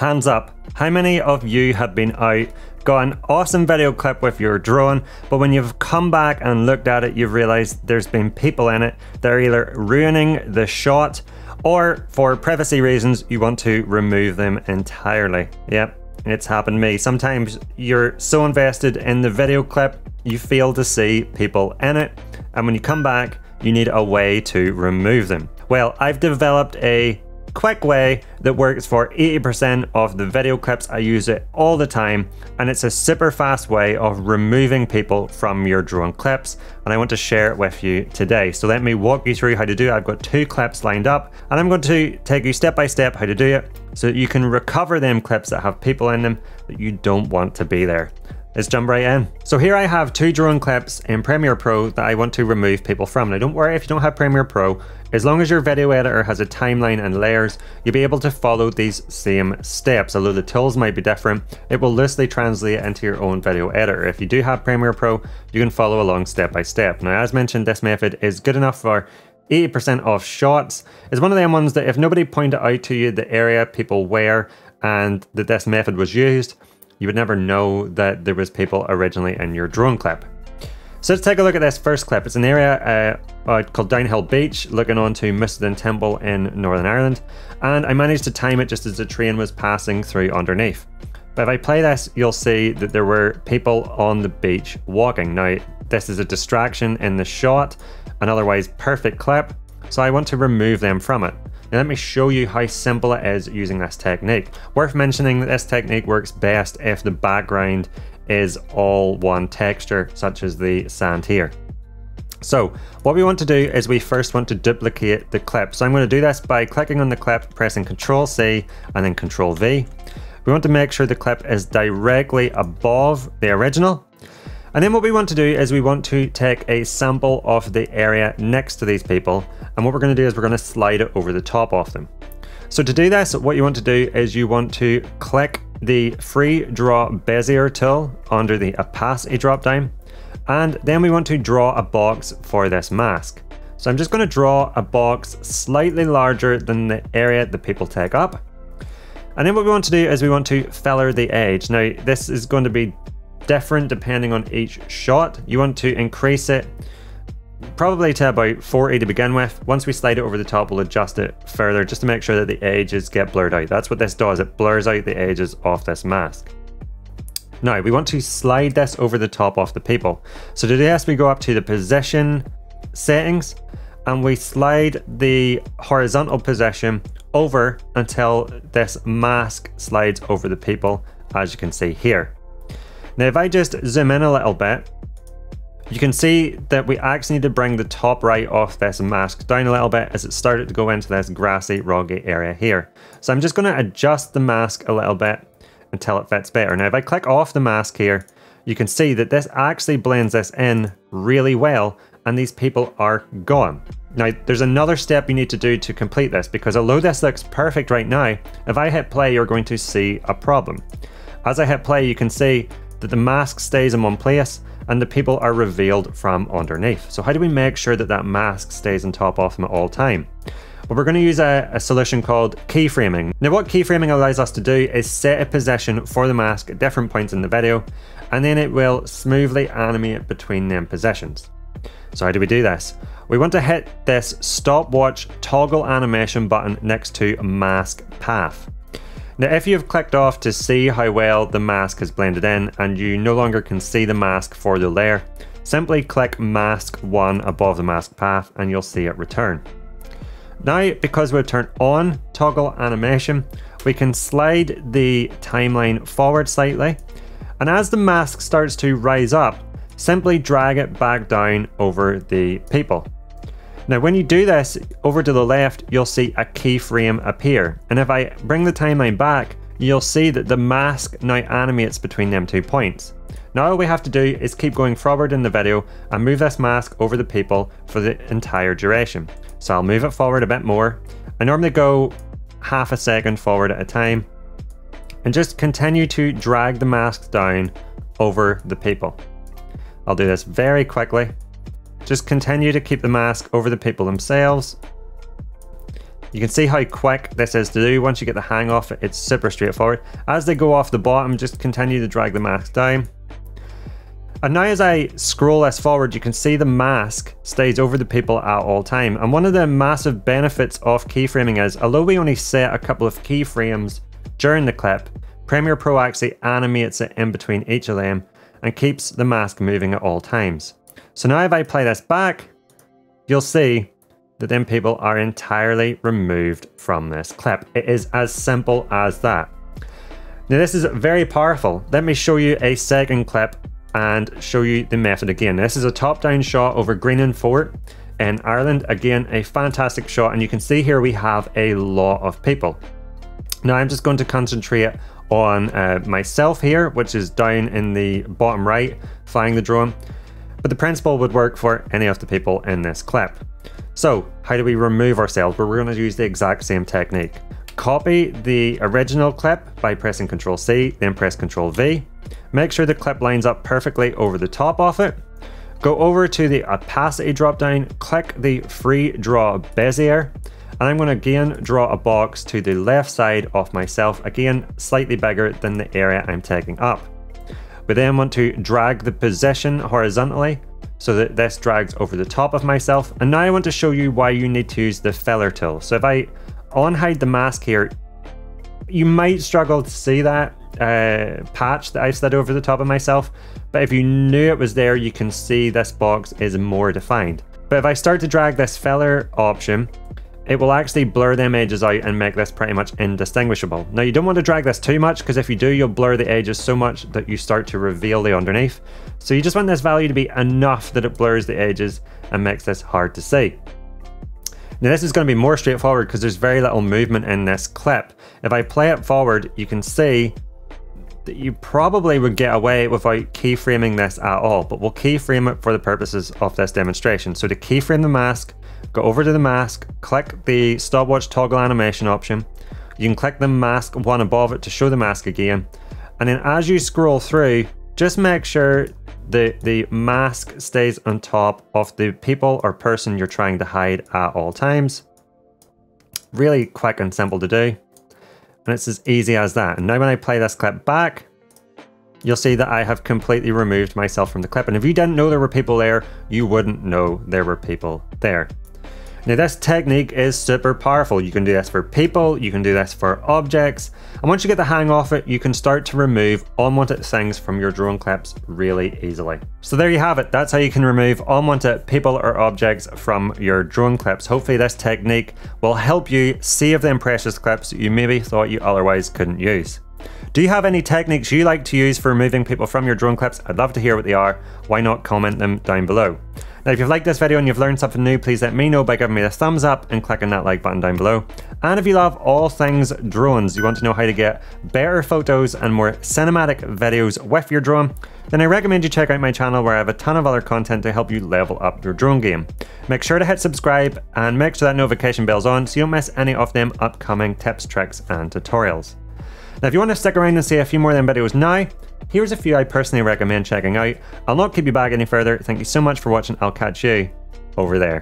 Hands up, how many of you have been out, got an awesome video clip with your drone, but when you've come back and looked at it, you've realized there's been people in it that are either ruining the shot, or for privacy reasons, you want to remove them entirely. Yep, it's happened to me. Sometimes you're so invested in the video clip, you fail to see people in it, and when you come back, you need a way to remove them. Well, I've developed a quick way that works for 80% of the video clips. I use it all the time, and it's a super fast way of removing people from your drone clips, and I want to share it with you today. So let me walk you through how to do it. I've got 2 clips lined up, and I'm going to take you step by step how to do it so that you can recover them clips that have people in them that you don't want to be there. Let's jump right in. So here I have 2 drone clips in Premiere Pro that I want to remove people from. Now don't worry if you don't have Premiere Pro, as long as your video editor has a timeline and layers, you'll be able to follow these same steps. Although the tools might be different, it will loosely translate into your own video editor. If you do have Premiere Pro, you can follow along step by step. Now as mentioned, this method is good enough for 80% of shots. It's one of them ones that if nobody pointed out to you the area people were and that this method was used, you would never know that there was people originally in your drone clip. So let's take a look at this first clip. It's an area called Downhill Beach, looking onto Musselton Temple in Northern Ireland. And I managed to time it just as the train was passing through underneath. But if I play this, you'll see that there were people on the beach walking. Now, this is a distraction in the shot, an otherwise perfect clip. So I want to remove them from it. Now let me show you how simple it is using this technique. Worth mentioning that this technique works best if the background is all one texture, such as the sand here. So what we want to do is we first want to duplicate the clip. So I'm going to do this by clicking on the clip, pressing Ctrl+C and then Ctrl+V. We want to make sure the clip is directly above the original. And then what we want to do is we want to take a sample of the area next to these people, and what we're going to do is we're going to slide it over the top of them. So to do this, what you want to do is you want to click the free draw Bezier tool under the opacity drop down, and then we want to draw a box for this mask. So I'm just going to draw a box slightly larger than the area that people take up. And then what we want to do is we want to feather the edge. Now this is going to be different depending on each shot. You want to increase it probably to about 40 to begin with. Once we slide it over the top, we'll adjust it further just to make sure that the edges get blurred out. That's what this does, it blurs out the edges of this mask. Now we want to slide this over the top of the people. So to do this, we go up to the position settings and we slide the horizontal position over until this mask slides over the people, as you can see here. Now if I just zoom in a little bit, you can see that we actually need to bring the top right of this mask down a little bit as it started to go into this grassy, rocky area here. So I'm just going to adjust the mask a little bit until it fits better. Now if I click off the mask here, you can see that this actually blends this in really well and these people are gone. Now there's another step you need to do to complete this, because although this looks perfect right now, if I hit play you're going to see a problem. As I hit play you can see that the mask stays in one place and the people are revealed from underneath. So how do we make sure that that mask stays on top of them at all time? Well, we're going to use a solution called keyframing. Now what keyframing allows us to do is set a position for the mask at different points in the video, and then it will smoothly animate between them positions. So how do we do this? We want to hit this stopwatch toggle animation button next to mask path. Now if you've clicked off to see how well the mask has blended in and you no longer can see the mask for the layer, simply click mask 1 above the mask path and you'll see it return. Now because we've turned on toggle animation, we can slide the timeline forward slightly, and as the mask starts to rise up, simply drag it back down over the people. Now when you do this, over to the left you'll see a keyframe appear, and if I bring the timeline back you'll see that the mask now animates between them 2 points. Now all we have to do is keep going forward in the video and move this mask over the people for the entire duration. So I'll move it forward a bit more. I normally go half a second forward at a time and just continue to drag the mask down over the people. I'll do this very quickly. Just continue to keep the mask over the people themselves You can see how quick this is to do. Once you get the hang of it, it's super straightforward. As they go off the bottom, just continue to drag the mask down. And now as I scroll this forward, you can see the mask stays over the people at all time. And one of the massive benefits of keyframing is, although we only set a couple of keyframes during the clip, Premiere Pro actually animates it in between each of them and keeps the mask moving at all times. So now if I play this back, you'll see that then people are entirely removed from this clip. It is as simple as that. Now this is very powerful. Let me show you a second clip and show you the method again. This is a top-down shot over Greenan Fort in Ireland. Again, a fantastic shot, and you can see here we have a lot of people. Now I'm just going to concentrate on myself here, which is down in the bottom right, flying the drone. But the principle would work for any of the people in this clip. So how do we remove ourselves? Well, we're going to use the exact same technique. Copy the original clip by pressing Ctrl+C, then press Ctrl+V. Make sure the clip lines up perfectly over the top of it. Go over to the opacity dropdown, click the free draw Bezier, and I'm going to again draw a box to the left side of myself, again slightly bigger than the area I'm taking up. We then want to drag the position horizontally so that this drags over the top of myself. And now I want to show you why you need to use the filler tool. So if I unhide the mask here, you might struggle to see that patch that I slid over the top of myself, but if you knew it was there, you can see this box is more defined. But if I start to drag this filler option, it will actually blur them edges out and make this pretty much indistinguishable. Now you don't want to drag this too much, because if you do, you'll blur the edges so much that you start to reveal the underneath. So you just want this value to be enough that it blurs the edges and makes this hard to see. Now this is going to be more straightforward because there's very little movement in this clip. If I play it forward, you can see that you probably would get away without keyframing this at all, but we'll keyframe it for the purposes of this demonstration. So to keyframe the mask, go over to the mask, click the stopwatch toggle animation option. You can click the mask one above it to show the mask again. And then as you scroll through, just make sure the mask stays on top of the people or person you're trying to hide at all times. Really quick and simple to do. And it's as easy as that. And now when I play this clip back, you'll see that I have completely removed myself from the clip. And if you didn't know there were people there, you wouldn't know there were people there. Now this technique is super powerful. You can do this for people, you can do this for objects, and once you get the hang of it, you can start to remove unwanted things from your drone clips really easily. So there you have it. That's how you can remove unwanted people or objects from your drone clips. Hopefully this technique will help you save them precious clips that you maybe thought you otherwise couldn't use. Do you have any techniques you like to use for removing people from your drone clips? I'd love to hear what they are. Why not comment them down below? Now, if you've liked this video and you've learned something new, please let me know by giving me a thumbs up and clicking that like button down below. And if you love all things drones, you want to know how to get better photos and more cinematic videos with your drone, then I recommend you check out my channel where I have a ton of other content to help you level up your drone game. Make sure to hit subscribe and make sure that notification bell's on so you don't miss any of them upcoming tips, tricks and tutorials. Now, if you want to stick around and see a few more of them videos now, here's a few I personally recommend checking out. I'll not keep you back any further. Thank you so much for watching. I'll catch you over there.